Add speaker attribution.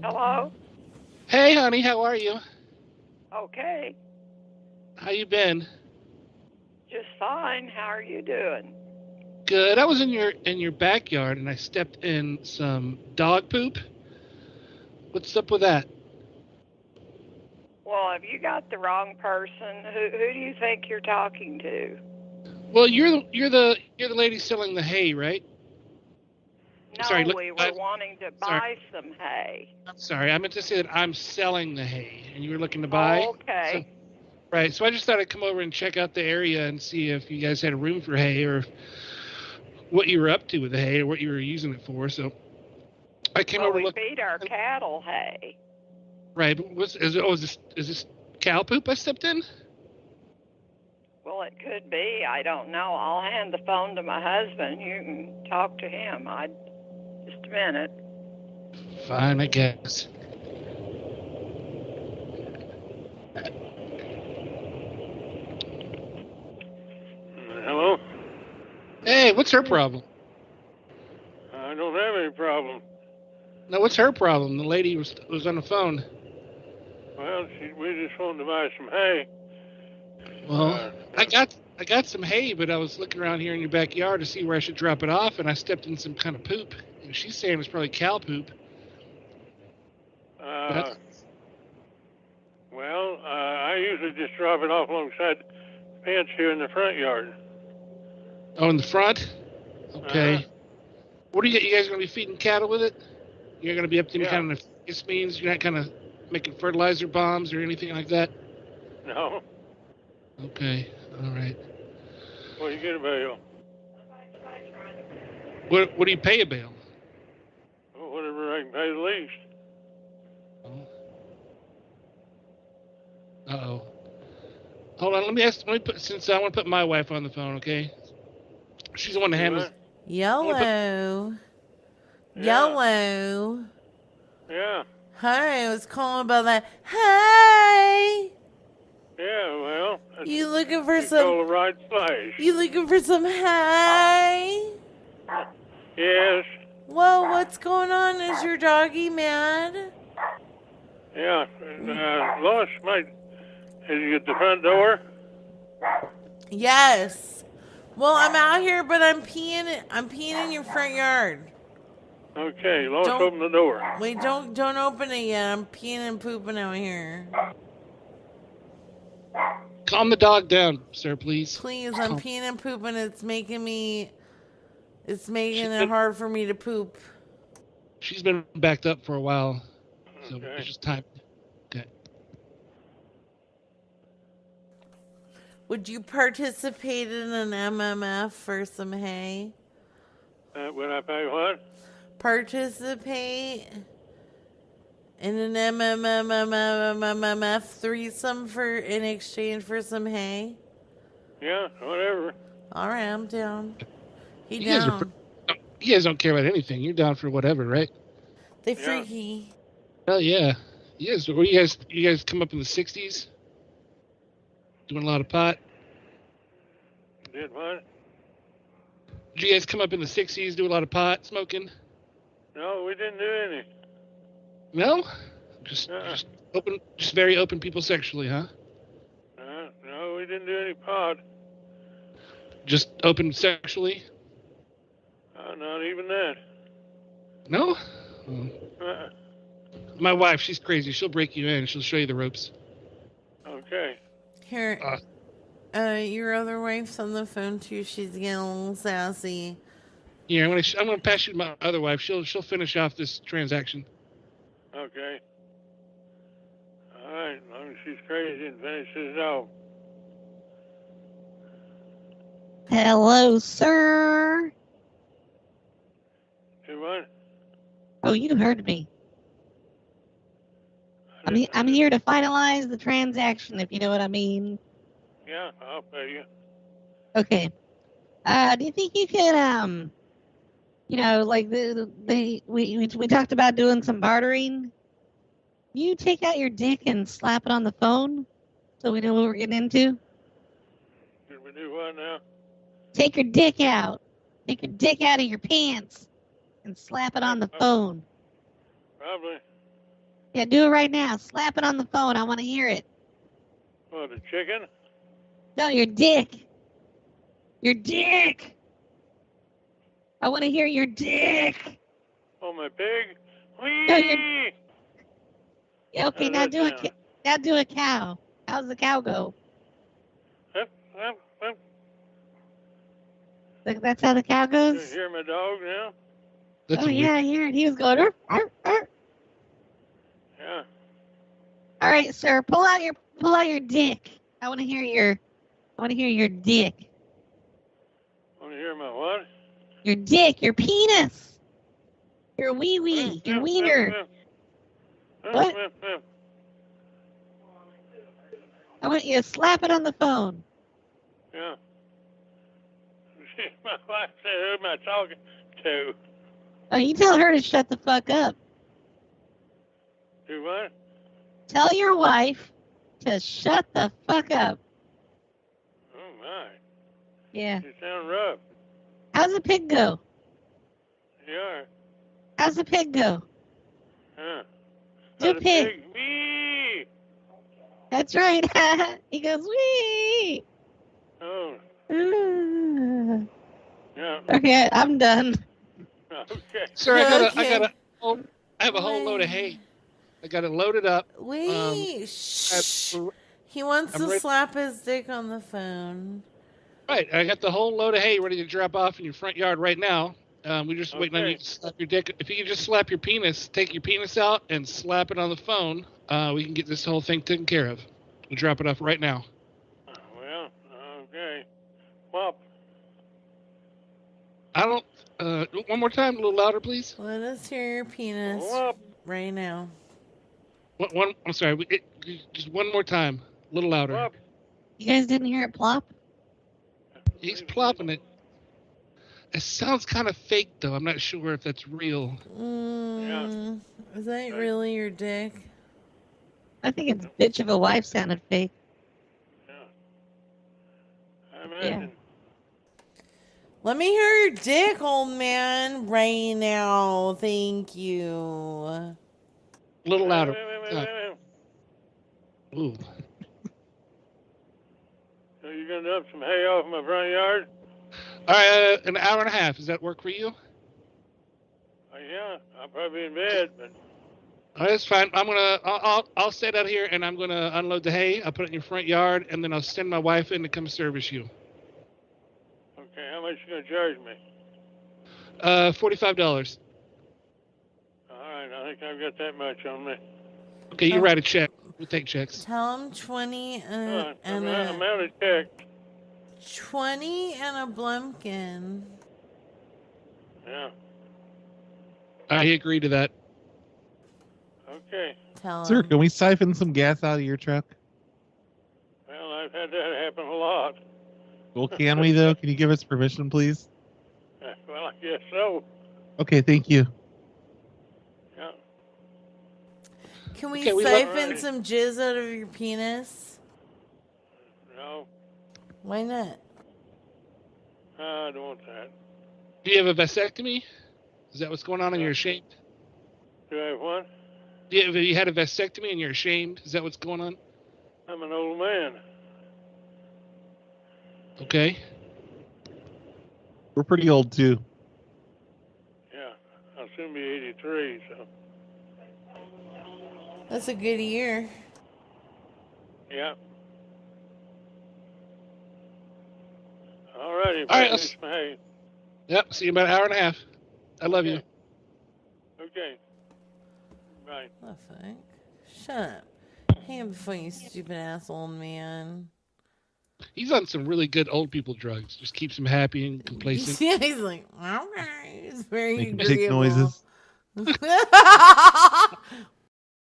Speaker 1: Hello?
Speaker 2: Hey, honey, how are you?
Speaker 1: Okay.
Speaker 2: How you been?
Speaker 1: Just fine. How are you doing?
Speaker 2: Good. I was in your backyard and I stepped in some dog poop. What's up with that?
Speaker 1: Well, have you got the wrong person? Who do you think you're talking to?
Speaker 2: Well, you're the lady selling the hay, right? Sorry,
Speaker 1: No,
Speaker 2: look.
Speaker 1: we were wanting to
Speaker 2: Sorry.
Speaker 1: buy some hay.
Speaker 2: I'm sorry. I meant to say that I'm selling the hay, and you were looking to buy.
Speaker 1: Oh,
Speaker 2: So
Speaker 1: okay.
Speaker 2: right. So I just thought I'd come over and check out the area and see if you guys had room for hay or what you were up to with the hay or what you were using it for. So I came
Speaker 1: Well,
Speaker 2: over to
Speaker 1: we
Speaker 2: look.
Speaker 1: feed our cattle hay.
Speaker 2: Right. But is this cow poop I stepped in?
Speaker 1: Well, it could be. I don't know. I'll hand the phone to my husband. You can talk to him. Just a minute.
Speaker 2: Fine, I guess.
Speaker 3: Hello?
Speaker 2: Hey, what's her problem?
Speaker 3: I don't have any problem.
Speaker 2: No, what's her problem? The lady was on the phone.
Speaker 3: Well, we just wanted to buy some hay.
Speaker 2: Well, I got some hay, but I was looking around here in your backyard to see where I should drop it off, and I stepped in some kind of poop. And she's saying it's probably cow poop. But
Speaker 3: I usually just drop it off alongside the fence here in the front yard.
Speaker 2: oh, in the front. Okay.
Speaker 3: Uh-huh.
Speaker 2: What are you guys gonna be feeding cattle with it? You're gonna be up to any
Speaker 3: Yeah.
Speaker 2: kind of this means you're not kind of making fertilizer bombs or anything like that.
Speaker 3: No.
Speaker 2: Okay. All right.
Speaker 3: What do you get a bale?
Speaker 2: What do you pay a bale?
Speaker 3: Well, whatever I can pay the least.
Speaker 2: Uh-oh. Hold on, since I want to put my wife on the phone, okay? She's the one that handles.
Speaker 4: Yellow.
Speaker 3: Yeah.
Speaker 4: Yellow.
Speaker 3: Yeah.
Speaker 4: Hi, I was calling about that. Hey!
Speaker 3: Yeah, well.
Speaker 4: You looking for
Speaker 3: You
Speaker 4: some...
Speaker 3: call the right place.
Speaker 4: You looking for some hay?
Speaker 3: Yes.
Speaker 4: Whoa, what's going on? Is your doggy mad?
Speaker 3: Yeah. Lois, did you get the front door?
Speaker 4: Yes. Well, I'm out here, but I'm peeing in your front yard.
Speaker 3: Okay, Lois, open the door.
Speaker 4: Wait, don't open it yet. I'm peeing and pooping out here.
Speaker 2: Calm the dog down, sir, please.
Speaker 4: Please, I'm peeing and pooping. It's making it hard for me to poop.
Speaker 2: She's been backed up for a while, so
Speaker 3: Okay.
Speaker 2: it's just time. Okay.
Speaker 4: Would you participate in an MMF for some hay?
Speaker 3: Would I pay what?
Speaker 4: Participate in an MMF threesome in exchange for some hay?
Speaker 3: Yeah, whatever.
Speaker 4: All right, I'm down.
Speaker 2: You guys don't care about anything. You're down for whatever, right?
Speaker 4: They freaky.
Speaker 2: Hell yeah. Yes. Were you guys come up in the '60s? Doing a lot of pot?
Speaker 3: Did what?
Speaker 2: Did you guys come up in the '60s, do a lot of pot smoking?
Speaker 3: No, we didn't do any.
Speaker 2: No? Just very open people sexually, huh?
Speaker 3: No, we didn't do any pot.
Speaker 2: Just open sexually?
Speaker 3: Not even that.
Speaker 2: No? My wife, she's crazy. She'll break you in. She'll show you the ropes.
Speaker 3: Okay.
Speaker 4: Here, your other wife's on the phone too. She's getting a little sassy.
Speaker 2: Yeah, I'm gonna pass you to my other wife. She'll finish off this transaction.
Speaker 3: Okay. All right. As long as she's crazy and finishes it off.
Speaker 5: Hello, sir.
Speaker 3: Do what?
Speaker 5: Oh, you heard me. I'm here to finalize the transaction, if you know what I mean.
Speaker 3: Yeah, I'll pay you.
Speaker 5: Okay. Do you think you could, like we talked about doing some bartering? You take out your dick and slap it on the phone, so we know what we're getting into.
Speaker 3: Should we do what now?
Speaker 5: Take your dick out. Take your dick out of your pants and slap it on the phone.
Speaker 3: Probably.
Speaker 5: Yeah, do it right now. Slap it on the phone. I want to hear it.
Speaker 3: What, a chicken?
Speaker 5: No, your dick. Your dick. I want to hear your dick.
Speaker 3: Oh, my pig? Whee!
Speaker 5: No, yeah, okay,
Speaker 3: How's that
Speaker 5: now do a cow. How's the cow go?
Speaker 3: Hup, hup, hup.
Speaker 5: That's how the cow
Speaker 3: You
Speaker 5: goes?
Speaker 3: hear my dog now?
Speaker 2: That's
Speaker 5: Oh,
Speaker 2: weird.
Speaker 5: yeah, I hear it. He was going, arr, arr, arr.
Speaker 3: Yeah.
Speaker 5: All right, sir, pull out your dick. I want to hear your dick.
Speaker 3: Want to hear my what?
Speaker 5: Your dick, your penis. Your wee-wee, your wiener. What? I want you to slap it on the phone.
Speaker 3: Yeah. My wife said, who am I talking to?
Speaker 5: Oh, you tell her to shut the fuck up.
Speaker 3: Do what?
Speaker 5: Tell your wife to shut the fuck up.
Speaker 3: Oh, my.
Speaker 5: Yeah.
Speaker 3: You sound rough.
Speaker 5: How's the pig go?
Speaker 3: You are.
Speaker 5: How's the pig go?
Speaker 3: Huh.
Speaker 5: Do
Speaker 3: The
Speaker 5: pig.
Speaker 3: Wee!
Speaker 5: That's right. He goes, wee.
Speaker 3: Oh,
Speaker 5: Ooh.
Speaker 3: yeah.
Speaker 5: Okay, I'm done.
Speaker 3: Okay.
Speaker 2: Sir, I
Speaker 4: Okay.
Speaker 2: have a whole load of hay. I got it loaded up.
Speaker 4: Wait, shh. He wants
Speaker 2: I'm
Speaker 4: to
Speaker 2: ready.
Speaker 4: slap his dick on the phone.
Speaker 2: Right, I got the whole load of hay ready to drop off in your front yard right now. We're just waiting on you
Speaker 3: Okay.
Speaker 2: to slap your dick. If you can just slap your penis, take your penis out and slap it on the phone, we can get this whole thing taken care of. We'll drop it off right now.
Speaker 3: Well, okay. Whop.
Speaker 2: I don't. One more time, a little louder, please.
Speaker 4: Let us hear your penis
Speaker 3: Whop.
Speaker 4: right now.
Speaker 2: I'm sorry. Just one more time, a little louder.
Speaker 3: Whop.
Speaker 5: You guys didn't hear it plop?
Speaker 2: He's plopping it. It sounds kind of fake, though. I'm not sure if that's real.
Speaker 4: Is that really your dick?
Speaker 5: I think it's bitch of a wife sounded fake.
Speaker 3: Yeah. I imagine.
Speaker 4: Let me hear your dick, old man, right now. Thank you.
Speaker 2: A little louder. Ooh.
Speaker 3: So you're going to dump some hay off my front yard?
Speaker 2: All right, an hour and a half. Does that work for you?
Speaker 3: Yeah, I'll probably be in bed, but
Speaker 2: All right, that's fine. I'll stay out here and I'm gonna unload the hay. I'll put it in your front yard and then I'll send my wife in to come service you.
Speaker 3: okay, how much you going to charge me?
Speaker 2: $45.
Speaker 3: All right, I think I've got that much on me.
Speaker 2: Okay, you write a check. We'll take checks.
Speaker 4: Tell him 20 and
Speaker 3: I'm
Speaker 4: a
Speaker 3: out of check.
Speaker 4: 20 and a Blumpkin.
Speaker 3: Yeah,
Speaker 2: I agree to that.
Speaker 3: okay.
Speaker 4: Tell him.
Speaker 6: Sir, can we siphon some gas out of your truck?
Speaker 3: Well, I've had that happen a lot.
Speaker 6: Well, can we, though? Can you give us permission, please?
Speaker 3: Well, I guess so.
Speaker 6: Okay, thank you.
Speaker 3: Yeah.
Speaker 4: Can we
Speaker 2: Okay, we
Speaker 4: siphon
Speaker 3: love-
Speaker 4: some jizz out of your penis?
Speaker 3: No,
Speaker 4: Why not?
Speaker 3: I don't want that.
Speaker 2: Do you have a vasectomy? Is that what's going on and you're ashamed?
Speaker 3: Do I have one?
Speaker 2: Have you had a vasectomy and you're ashamed? Is that what's going on?
Speaker 3: I'm an old man.
Speaker 2: Okay.
Speaker 6: We're pretty old, too.
Speaker 3: Yeah, I'll soon be 83, so.
Speaker 4: That's a good year.
Speaker 3: Yeah. All righty.
Speaker 2: All right,
Speaker 3: Hey.
Speaker 2: Yep, see you in about an hour and a half. I love you.
Speaker 3: Okay. Bye.
Speaker 4: Oh, fuck. Shut up. Hang before you stupid ass old man.
Speaker 2: He's on some really good old people drugs. Just keeps him happy and complacent.
Speaker 4: Yeah, he's like, okay. He's very
Speaker 6: Making pig
Speaker 4: agreeable.
Speaker 6: noises.